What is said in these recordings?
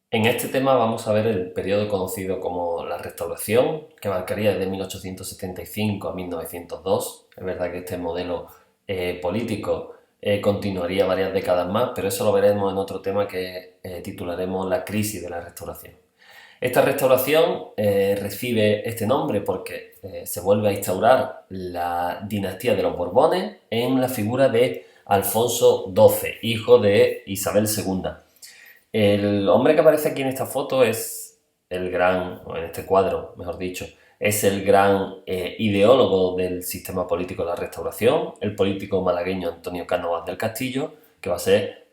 En este tema vamos a ver el periodo conocido como la Restauración, que abarcaría desde 1875 a 1902. Es verdad que este modelo político continuaría varias décadas más, pero eso lo veremos en otro tema que titularemos La crisis de la Restauración. Esta restauración recibe este nombre porque se vuelve a instaurar la dinastía de los Borbones en la figura de Alfonso XII, hijo de Isabel II. El hombre que aparece aquí en esta foto es el gran, o en este cuadro, mejor dicho, es el gran ideólogo del sistema político de la Restauración, el político malagueño Antonio Cánovas del Castillo, que va a ser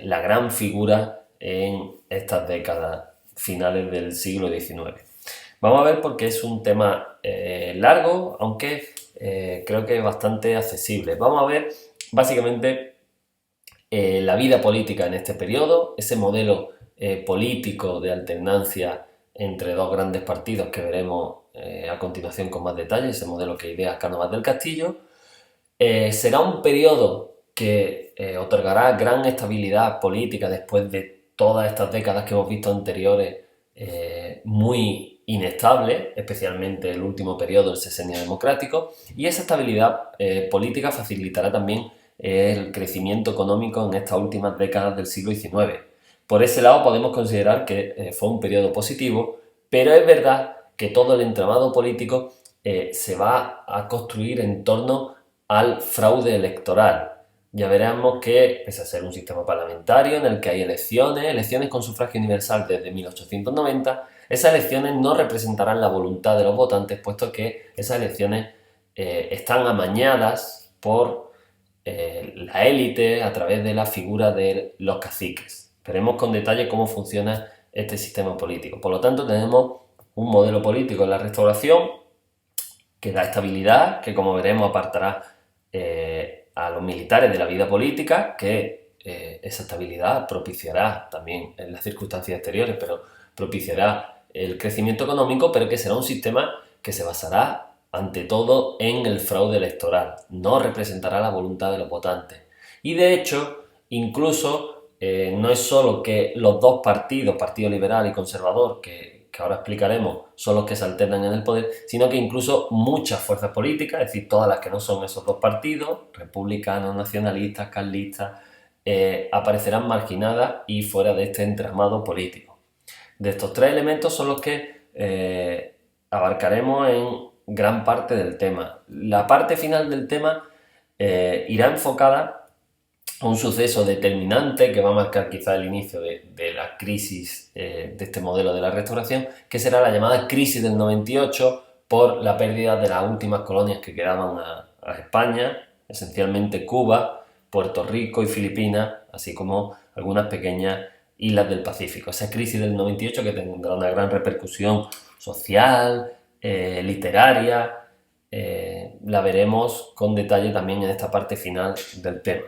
la gran figura en estas décadas finales del siglo XIX. Vamos a ver por qué es un tema largo, aunque creo que es bastante accesible. Vamos a ver básicamente la vida política en este periodo, ese modelo político de alternancia entre dos grandes partidos que veremos a continuación con más detalle, ese modelo que idea Cánovas del Castillo. Será un periodo que otorgará gran estabilidad política después de todas estas décadas que hemos visto anteriores, muy inestable, especialmente el último periodo, el sexenio democrático, y esa estabilidad política facilitará también el crecimiento económico en estas últimas décadas del siglo XIX. Por ese lado podemos considerar que fue un periodo positivo, pero es verdad que todo el entramado político se va a construir en torno al fraude electoral. Ya veremos que, pese a ser un sistema parlamentario en el que hay elecciones con sufragio universal desde 1890, esas elecciones no representarán la voluntad de los votantes, puesto que esas elecciones están amañadas por la élite a través de la figura de los caciques. Veremos con detalle cómo funciona este sistema político. Por lo tanto, tenemos un modelo político en la restauración que da estabilidad, que como veremos apartará a los militares de la vida política, que esa estabilidad propiciará también en las circunstancias exteriores, pero propiciará el crecimiento económico, pero que será un sistema que se basará ante todo en el fraude electoral, no representará la voluntad de los votantes. Y de hecho, incluso no es solo que los dos partidos, Partido Liberal y Conservador, que ahora explicaremos, son los que se alternan en el poder, sino que incluso muchas fuerzas políticas, es decir, todas las que no son esos dos partidos, republicanos, nacionalistas, carlistas, aparecerán marginadas y fuera de este entramado político. De estos tres elementos son los que abarcaremos en gran parte del tema. La parte final del tema irá enfocada a un suceso determinante que va a marcar quizá el inicio de la crisis de este modelo de la restauración, que será la llamada crisis del 98 por la pérdida de las últimas colonias que quedaban a España, esencialmente Cuba, Puerto Rico y Filipinas, así como algunas pequeñas islas del Pacífico. Esa crisis del 98 que tendrá una gran repercusión social, literaria, la veremos con detalle también en esta parte final del tema.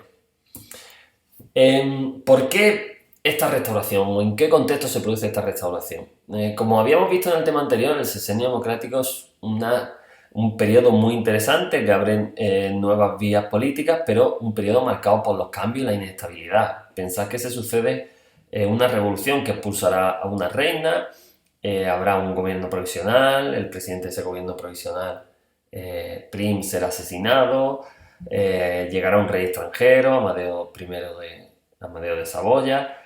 ¿Por qué esta restauración o en qué contexto se produce esta restauración? Como habíamos visto en el tema anterior, el sexenio democrático es un periodo muy interesante que abre nuevas vías políticas, pero un periodo marcado por los cambios y la inestabilidad. Pensad que se sucede una revolución que expulsará a una reina, habrá un gobierno provisional, el presidente de ese gobierno provisional, Prim, será asesinado, llegará un rey extranjero, Amadeo de Saboya,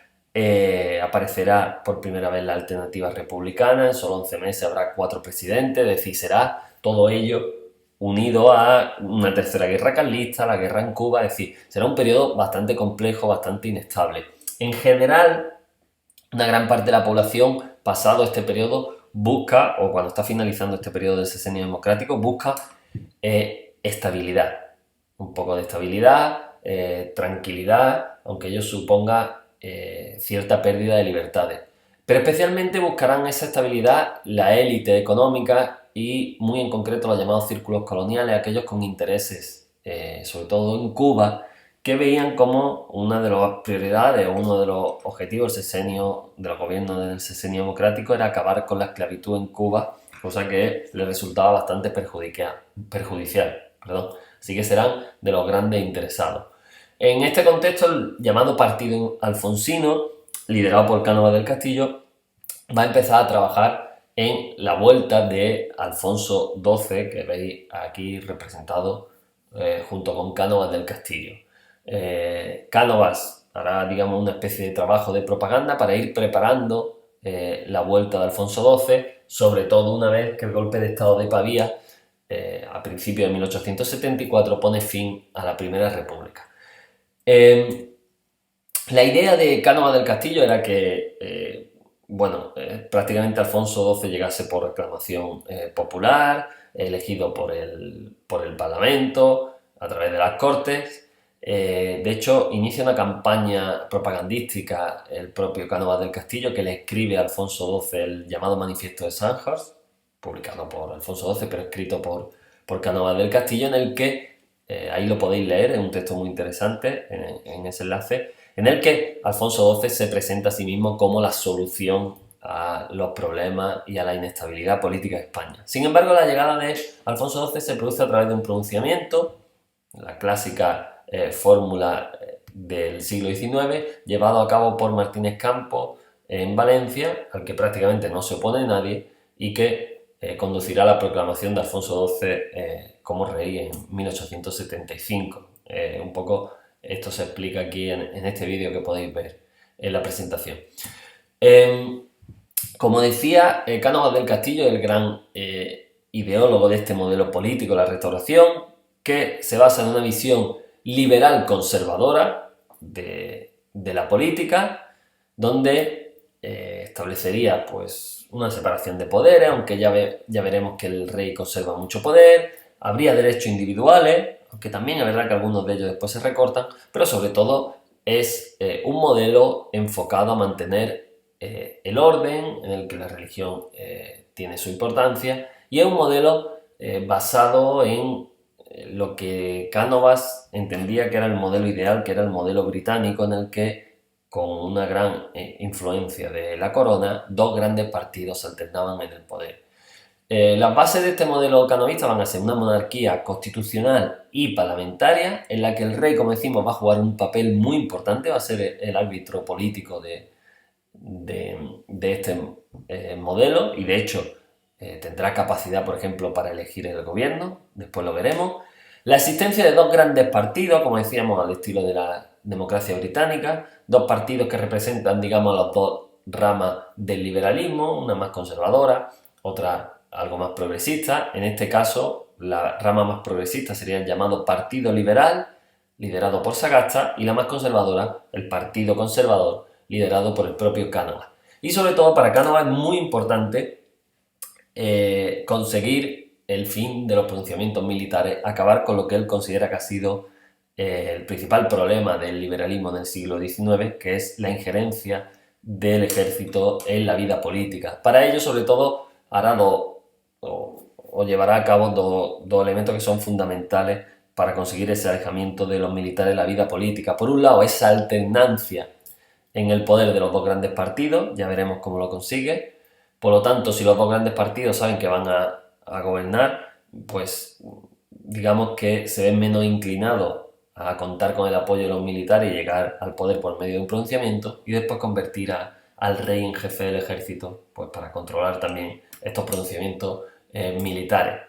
aparecerá por primera vez la alternativa republicana, en solo 11 meses habrá 4 presidentes, es decir, será todo ello unido a una tercera guerra carlista, la guerra en Cuba, es decir, será un periodo bastante complejo, bastante inestable. En general, una gran parte de la población, pasado este periodo, busca, o cuando está finalizando este periodo del sexenio democrático, busca estabilidad. Un poco de estabilidad, tranquilidad, aunque ello suponga cierta pérdida de libertades. Pero especialmente buscarán esa estabilidad la élite económica y muy en concreto los llamados círculos coloniales, aquellos con intereses, sobre todo en Cuba, que veían como una de las prioridades o uno de los objetivos del sexenio, de los gobiernos del sexenio democrático era acabar con la esclavitud en Cuba, cosa que les resultaba bastante perjudicial. Así que serán de los grandes interesados. En este contexto, el llamado Partido Alfonsino, liderado por Cánovas del Castillo, va a empezar a trabajar en la vuelta de Alfonso XII, que veis aquí representado junto con Cánovas del Castillo. Cánovas hará, digamos, una especie de trabajo de propaganda para ir preparando la vuelta de Alfonso XII, sobre todo una vez que el golpe de Estado de Pavía, a principios de 1874, pone fin a la Primera República. La idea de Cánovas del Castillo era que, prácticamente Alfonso XII llegase por reclamación popular, elegido por el Parlamento, a través de las Cortes. De hecho, inicia una campaña propagandística el propio Cánovas del Castillo, que le escribe a Alfonso XII el llamado Manifiesto de Sandhurst, publicado por Alfonso XII, pero escrito por Cánovas del Castillo, en el que, ahí lo podéis leer, es un texto muy interesante en ese enlace, en el que Alfonso XII se presenta a sí mismo como la solución a los problemas y a la inestabilidad política de España. Sin embargo, la llegada de Alfonso XII se produce a través de un pronunciamiento, la clásica fórmula del siglo XIX, llevado a cabo por Martínez Campos en Valencia, al que prácticamente no se opone nadie y que conducirá a la proclamación de Alfonso XII como rey en 1875. Un poco esto se explica aquí en este vídeo que podéis ver en la presentación. Como decía, Cánovas del Castillo es el gran ideólogo de este modelo político, la Restauración, que se basa en una visión liberal conservadora de la política, donde establecería pues una separación de poderes, aunque ya veremos que el rey conserva mucho poder, habría derechos individuales, aunque también es verdad que algunos de ellos después se recortan, pero sobre todo es un modelo enfocado a mantener el orden, en el que la religión tiene su importancia, y es un modelo basado en lo que Cánovas entendía que era el modelo ideal, que era el modelo británico, en el que, con una gran influencia de la corona, dos grandes partidos se alternaban en el poder. Las bases de este modelo canovista van a ser una monarquía constitucional y parlamentaria, en la que el rey, como decimos, va a jugar un papel muy importante, va a ser el árbitro político de este modelo, y de hecho tendrá capacidad, por ejemplo, para elegir el gobierno, después lo veremos. La existencia de dos grandes partidos, como decíamos, al estilo de la democracia británica, dos partidos que representan, digamos, las dos ramas del liberalismo, una más conservadora, otra algo más progresista. En este caso, la rama más progresista sería el llamado Partido Liberal, liderado por Sagasta, y la más conservadora, el Partido Conservador, liderado por el propio Cánovas. Y sobre todo para Cánovas es muy importante conseguir el fin de los pronunciamientos militares, acabar con lo que él considera que ha sido el principal problema del liberalismo en el siglo XIX, que es la injerencia del ejército en la vida política. Para ello, sobre todo, hará o llevará a cabo dos elementos que son fundamentales para conseguir ese alejamiento de los militares en la vida política. Por un lado, esa alternancia en el poder de los dos grandes partidos, ya veremos cómo lo consigue. Por lo tanto, si los dos grandes partidos saben que van a gobernar, pues digamos que se ven menos inclinados a contar con el apoyo de los militares y llegar al poder por medio de un pronunciamiento, y después convertir al rey en jefe del ejército, pues para controlar también estos pronunciamientos militares.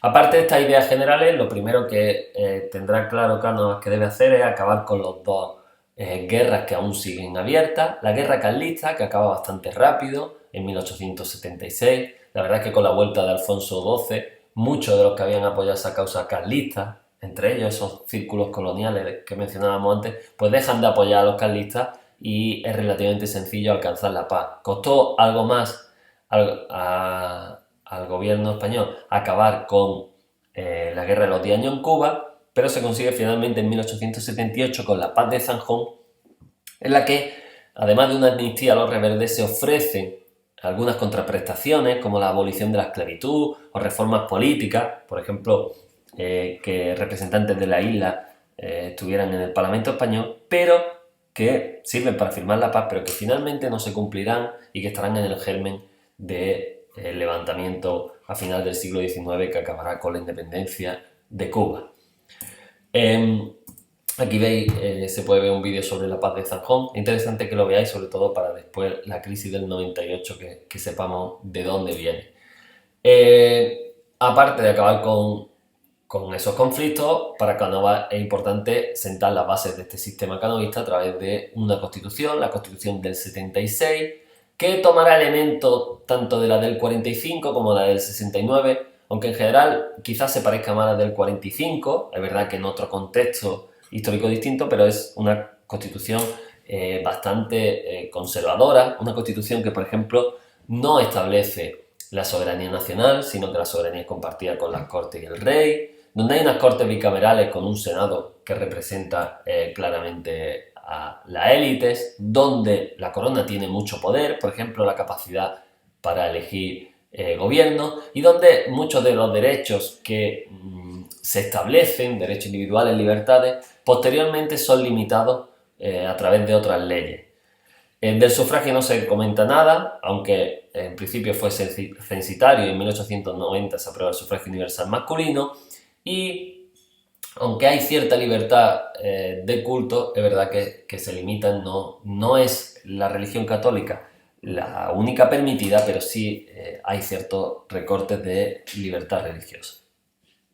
Aparte de estas ideas generales, lo primero que tendrá claro Cánovas que debe hacer es acabar con los dos guerras que aún siguen abiertas. La guerra carlista, que acaba bastante rápido, en 1876. La verdad es que con la vuelta de Alfonso XII, muchos de los que habían apoyado esa causa carlista, entre ellos esos círculos coloniales que mencionábamos antes, pues dejan de apoyar a los carlistas y es relativamente sencillo alcanzar la paz. Costó algo más al gobierno español acabar con la guerra de los 10 años en Cuba, pero se consigue finalmente en 1878 con la Paz de Zanjón, en la que, además de una amnistía a los rebeldes, se ofrecen algunas contraprestaciones, como la abolición de la esclavitud o reformas políticas, por ejemplo, que representantes de la isla estuvieran en el Parlamento español, pero que sirven para firmar la paz, pero que finalmente no se cumplirán y que estarán en el germen del levantamiento a final del siglo XIX que acabará con la independencia de Cuba. Aquí veis, se puede ver un vídeo sobre la paz de Zanjón. Es interesante que lo veáis, sobre todo para después la crisis del 98, que sepamos de dónde viene. Aparte de acabar con esos conflictos, para Canova es importante sentar las bases de este sistema canovista a través de una constitución, la constitución del 76, que tomará elementos tanto de la del 45 como la del 69, aunque en general quizás se parezca más a la del 45, es verdad que en otro contexto histórico distinto, pero es una constitución bastante conservadora, una constitución que, por ejemplo, no establece la soberanía nacional, sino que la soberanía es compartida con las Cortes y el Rey, donde hay unas Cortes bicamerales con un Senado que representa claramente a las élites, donde la corona tiene mucho poder, por ejemplo, la capacidad para elegir gobierno, y donde muchos de los derechos que se establecen, derechos individuales, libertades, posteriormente son limitados a través de otras leyes. Del sufragio no se comenta nada, aunque en principio fue censitario y en 1890 se aprueba el sufragio universal masculino, y aunque hay cierta libertad de culto, es verdad que se limitan, no es la religión católica la única permitida, pero sí hay ciertos recortes de libertad religiosa.